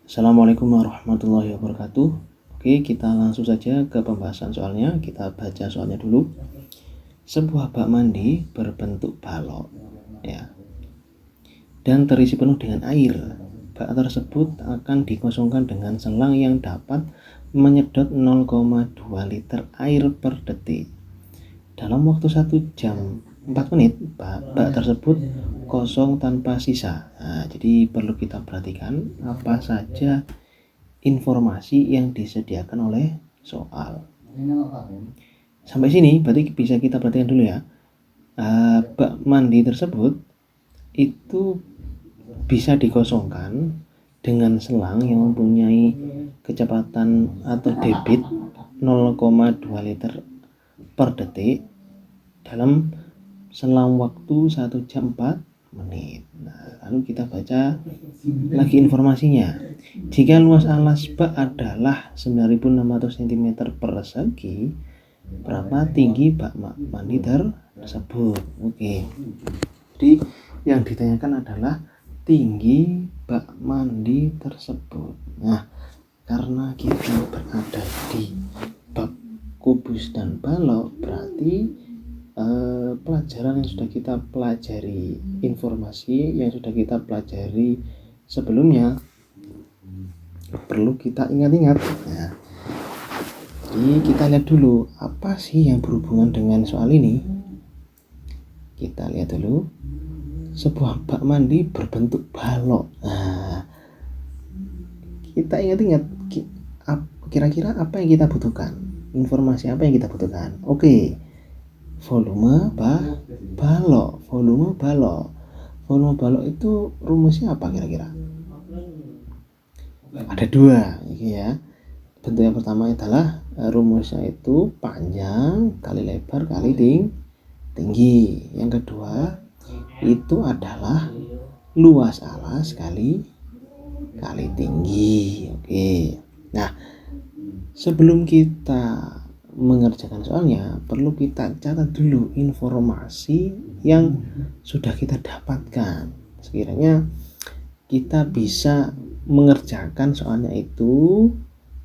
Assalamualaikum warahmatullahi wabarakatuh. Oke, kita langsung saja ke pembahasan soalnya. Kita baca soalnya dulu. Sebuah bak mandi berbentuk balok, ya, dan terisi penuh dengan air. Bak tersebut akan dikosongkan dengan selang yang dapat menyedot 0,2 liter air per detik. Dalam waktu 1 jam 4 menit, bak tersebut kosong tanpa sisa. Nah, jadi perlu kita perhatikan apa saja informasi yang disediakan oleh soal. Sampai sini berarti bisa kita perhatikan dulu ya. Bak mandi tersebut itu bisa dikosongkan dengan selang yang mempunyai kecepatan atau debit 0,2 liter per detik dalam selang waktu 1 jam 4 menit. Nah, lalu kita baca lagi informasinya. Jika luas alas bak adalah 9.600 cm persegi, berapa tinggi bak mandi tersebut? Oke. Jadi yang ditanyakan adalah tinggi bak mandi tersebut. Nah, karena kita berada di bab kubus dan balok, berarti pelajaran yang sudah kita pelajari, informasi yang sudah kita pelajari sebelumnya perlu kita ingat-ingat. Nah, jadi kita lihat dulu apa sih yang berhubungan dengan soal ini. Kita lihat dulu, sebuah bak mandi berbentuk balok. Nah, kita ingat-ingat kira-kira apa yang kita butuhkan, informasi apa yang kita butuhkan. Oke, volume balok. Volume balok itu rumusnya apa kira-kira? Ada dua, ya. Bentuk yang pertama adalah rumusnya itu panjang kali lebar kali tinggi. Yang kedua itu adalah luas alas kali tinggi. Oke. Nah, sebelum kita mengerjakan soalnya, perlu kita catat dulu informasi yang sudah kita dapatkan. Sekiranya kita bisa mengerjakan soalnya itu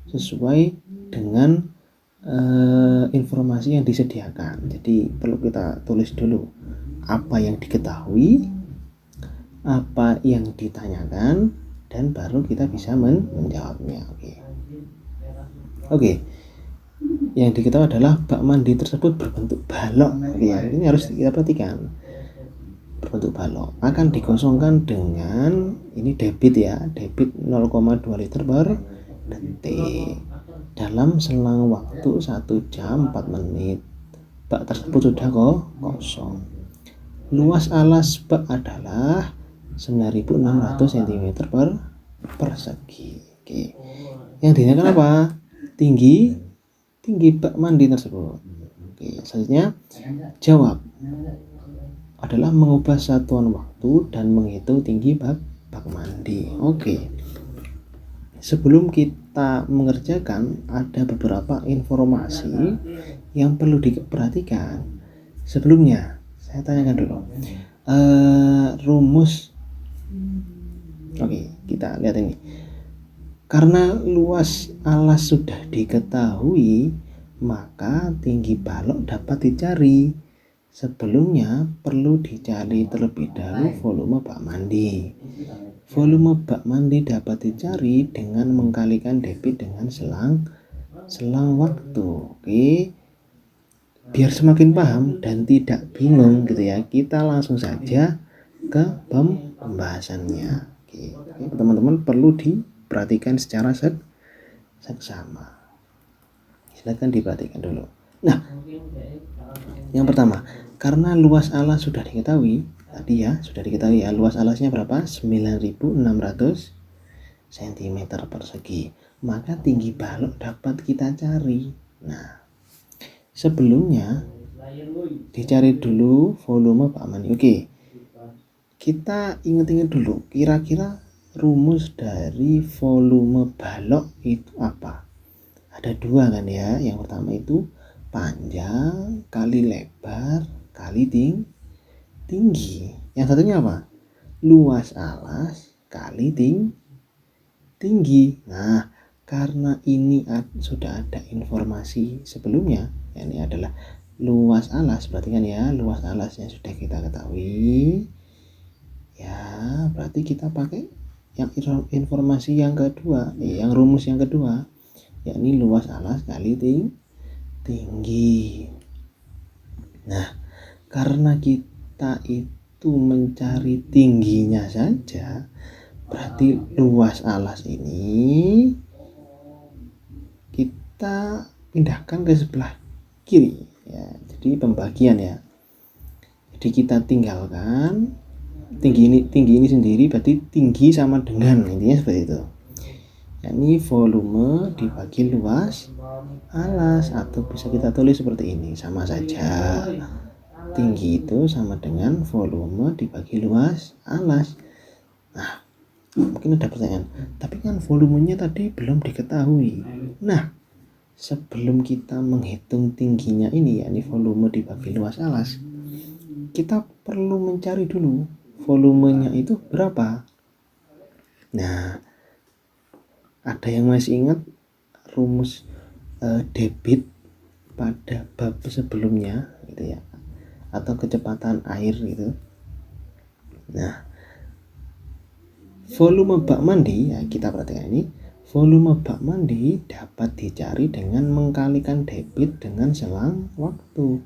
sesuai dengan informasi yang disediakan. Jadi perlu kita tulis dulu apa yang diketahui, apa yang ditanyakan, dan baru kita bisa menjawabnya. Oke. Yang diketahui adalah bak mandi tersebut berbentuk balok. Ya, ini harus kita perhatikan. Berbentuk balok akan dikosongkan dengan ini debit 0,2 liter per detik dalam selang waktu 1 jam 4 menit. Bak tersebut sudah kosong. Luas alas bak adalah 9.600 cm persegi. Oke. Yang ditanyakan apa? Tinggi bak mandi tersebut. Oke, selanjutnya jawab adalah mengubah satuan waktu dan menghitung tinggi bak mandi. Oke. Sebelum kita mengerjakan, ada beberapa informasi yang perlu diperhatikan. Sebelumnya, saya tanyakan dulu. Rumus. Oke, kita lihat ini. Karena luas alas sudah diketahui, maka tinggi balok dapat dicari. Sebelumnya perlu dicari terlebih dahulu volume bak mandi. Volume bak mandi dapat dicari dengan mengkalikan debit dengan selang waktu. Oke. Biar semakin paham dan tidak bingung gitu ya, kita langsung saja ke pembahasannya. Oke, teman-teman perlu diperhatikan secara seksama. Silakan diperhatikan dulu. Nah, yang pertama, karena luas alas sudah diketahui, luas alasnya berapa? 9.600 cm persegi. Maka tinggi balok dapat kita cari. Nah, sebelumnya dicari dulu volume bak mandi. Oke. Kita ingat-ingat dulu, kira-kira rumus dari volume balok itu apa? Ada dua kan ya. Yang pertama itu panjang kali lebar kali tinggi. Yang satunya apa? Luas alas kali tinggi. Nah, karena ini sudah ada informasi sebelumnya, ini adalah luas alas, berarti kan ya luas alasnya sudah kita ketahui. Ya, berarti kita pakai yang informasi yang kedua, yang rumus yang kedua, yakni luas alas kali tinggi. Nah, karena kita itu mencari tingginya saja, berarti luas alas ini kita pindahkan ke sebelah kiri ya. Jadi pembagian ya. Jadi kita tinggalkan tinggi ini sendiri, berarti tinggi sama dengan, intinya seperti itu. Yakni volume dibagi luas alas, atau bisa kita tulis seperti ini, sama saja. Tinggi itu sama dengan volume dibagi luas alas. Nah, mungkin ada pertanyaan, tapi kan volumenya tadi belum diketahui. Nah, sebelum kita menghitung tingginya ini, yakni volume dibagi luas alas, kita perlu mencari dulu volumenya itu berapa. Nah, ada yang masih ingat rumus debit pada bab sebelumnya gitu ya, atau kecepatan air gitu. Nah, volume bak mandi ya, kita perhatikan ini, volume bak mandi dapat dicari dengan mengkalikan debit dengan selang waktu.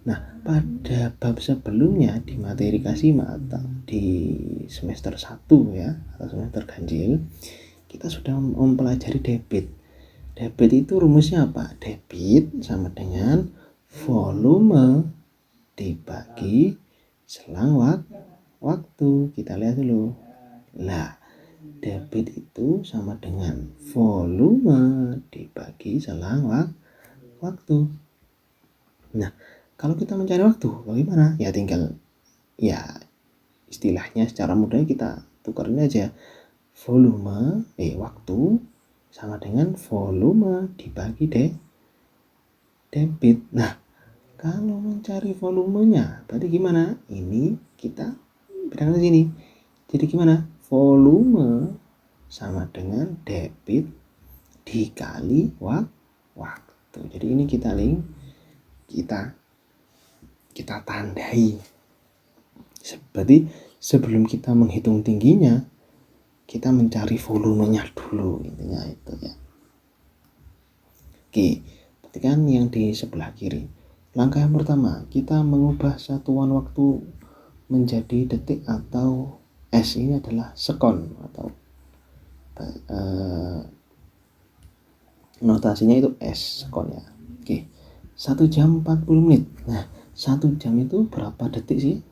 Nah, pada bab sebelumnya di materi kasih mata di semester 1 ya, atau semester ganjil, kita sudah mempelajari debit. Debit itu rumusnya apa? Debit sama dengan volume dibagi selang waktu. Kita lihat dulu. Nah, debit itu sama dengan volume dibagi selang waktu. Nah, kalau kita mencari waktu, bagaimana? Ya tinggal, ya istilahnya secara mudahnya kita tukerin aja. Volume, waktu sama dengan volume dibagi debit. Nah, kalau mencari volumenya, berarti gimana? Ini kita bedakan di sini. Jadi gimana? Volume sama dengan debit dikali waktu. Jadi ini kita tandai. Berarti sebelum kita menghitung tingginya, kita mencari volumenya dulu, intinya itu ya. Oke, perhatikan yang di sebelah kiri. Langkah yang pertama, kita mengubah satuan waktu menjadi detik atau S, ini adalah sekon atau notasinya itu S, sekon ya. Oke, 1 jam 40 menit. Nah, 1 jam itu berapa detik sih?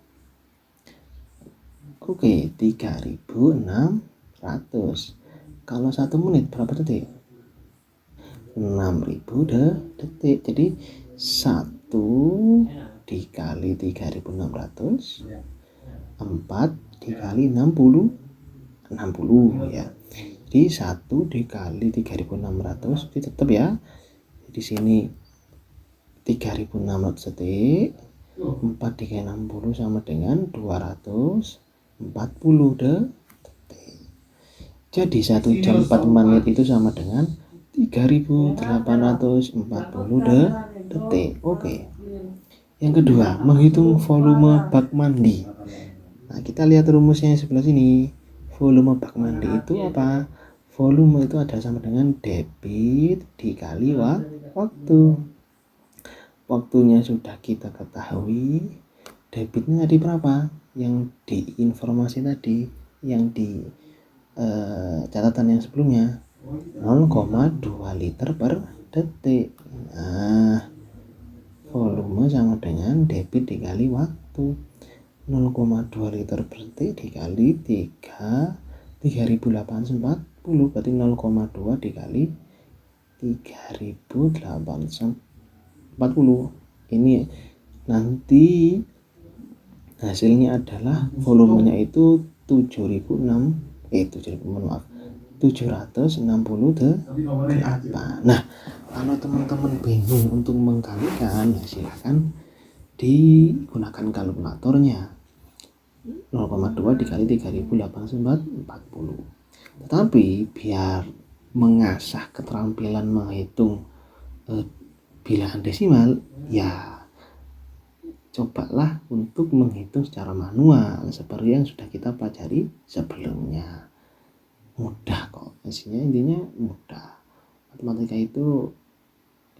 Oke, 3600. Kalau 1 menit berapa detik? 6000 detik. Jadi 1 dikali 3600, 4 dikali 60 ya. Jadi 1 dikali 3600 itu tetap ya. Di sini 3600 detik, 4 dikali 60 sama dengan 240 detik. Jadi 1 jam 4 menit itu sama dengan 3840 detik. Oke. Yang kedua, menghitung volume bak mandi. Nah, kita lihat rumusnya sebelah sini. Volume bak mandi itu apa? Volume itu ada sama dengan debit dikali waktu. Waktunya sudah kita ketahui. Debitnya tadi berapa? Yang di informasi tadi, yang di catatan yang sebelumnya, 0,2 liter per detik. Nah, volume sama dengan debit dikali waktu. 0,2 liter per detik dikali 3840, berarti 0,2 dikali 3840. Ini nanti hasilnya adalah volumenya itu 768. Nah, kalau teman-teman bingung untuk mengkalikan, ya silakan digunakan kalkulatornya. 0,2 dikali 3840. Tetapi biar mengasah keterampilan menghitung bilangan desimal, ya cobalah untuk menghitung secara manual seperti yang sudah kita pelajari sebelumnya. Mudah kok, intinya mudah. Matematika itu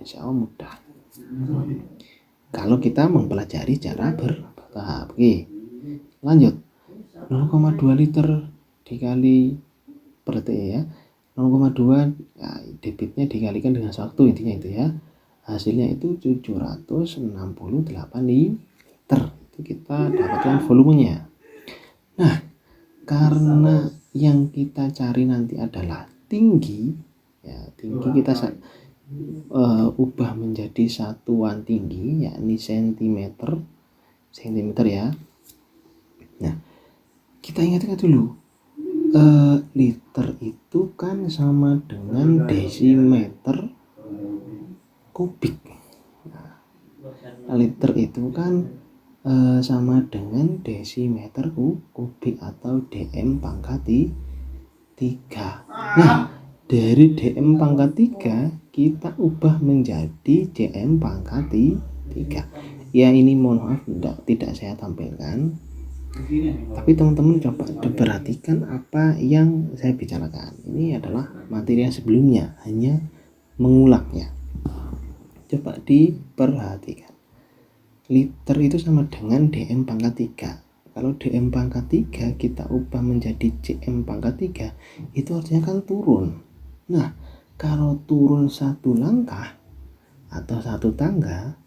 insya Allah mudah kalau kita mempelajari cara bertahap. Oke, lanjut. 0,2 liter dikali per detik ya, 0,2 nah, debitnya dikalikan dengan waktu, intinya itu ya, hasilnya itu 768 liter. Itu kita dapatkan volumenya. Nah, karena yang kita cari nanti adalah tinggi ya, tinggi kita ubah menjadi satuan tinggi, yakni sentimeter ya. Nah, kita ingat-ingat dulu, liter itu kan sama dengan desimeter kubik. Nah, liter itu kan sama dengan desimeter kubik atau dm pangkat 3. Nah, dari dm pangkat 3 kita ubah menjadi dm pangkat 3. Ya, ini mohon maaf tidak saya tampilkan, tapi teman-teman coba diperhatikan apa yang saya bicarakan. Ini adalah materi yang sebelumnya, hanya mengulangnya. Coba diperhatikan. Liter itu sama dengan dm pangkat 3. Kalau dm pangkat 3 kita ubah menjadi cm pangkat 3, itu artinya kan turun. Nah, kalau turun satu langkah atau satu tangga,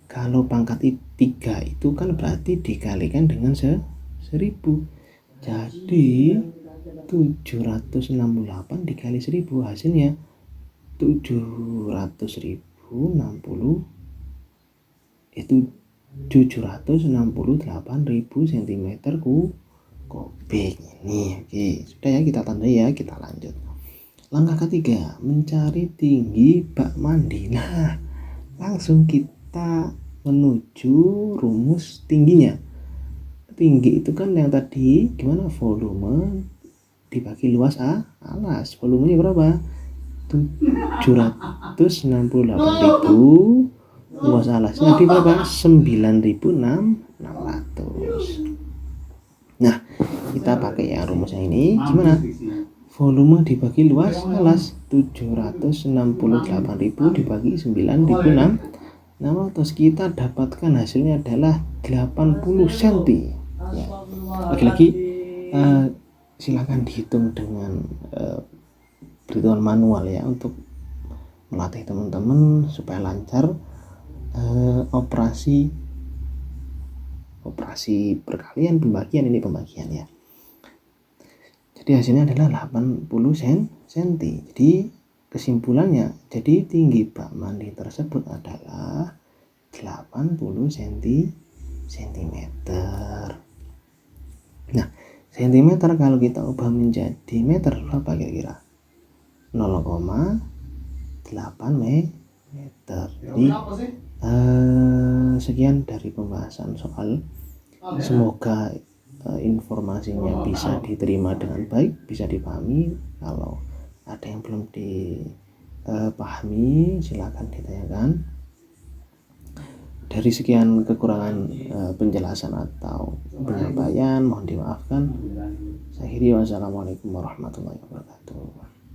kalau pangkat 3 itu kan berarti dikalikan dengan 1000. Jadi 768 dikali 1000 hasilnya 700.060, itu 768.000 cm kubik ini. Oke, sudah ya, kita tandai ya, kita lanjut. Langkah ketiga, mencari tinggi bak mandi. Nah, langsung kita menuju rumus tingginya. Tinggi itu kan yang tadi gimana, volume dibagi luas alas. Volumenya berapa? 768.000, luas alasnya di berapa? 9.600. Nah, kita pakai ya rumusnya ini. Gimana? Volume dibagi luas alas, 768.000 dibagi 9.600. Kita dapatkan hasilnya adalah 80 cm ya. Lagi-lagi silakan dihitung dengan perhitungan manual ya, untuk melatih teman-teman supaya lancar operasi perkalian, pembagian ya. Jadi hasilnya adalah 80 cm. Jadi kesimpulannya, jadi tinggi bak mandi tersebut adalah 80 cm. Nah, centimeter kalau kita ubah menjadi meter berapa kira-kira? 0,8 meter. Jadi sekian dari pembahasan soal. Semoga informasinya bisa diterima dengan baik, bisa dipahami. Kalau ada yang belum dipahami silakan ditanyakan. Dari sekian kekurangan penjelasan atau penyampaian mohon dimaafkan. Saya akhiri, wassalamualaikum warahmatullahi wabarakatuh.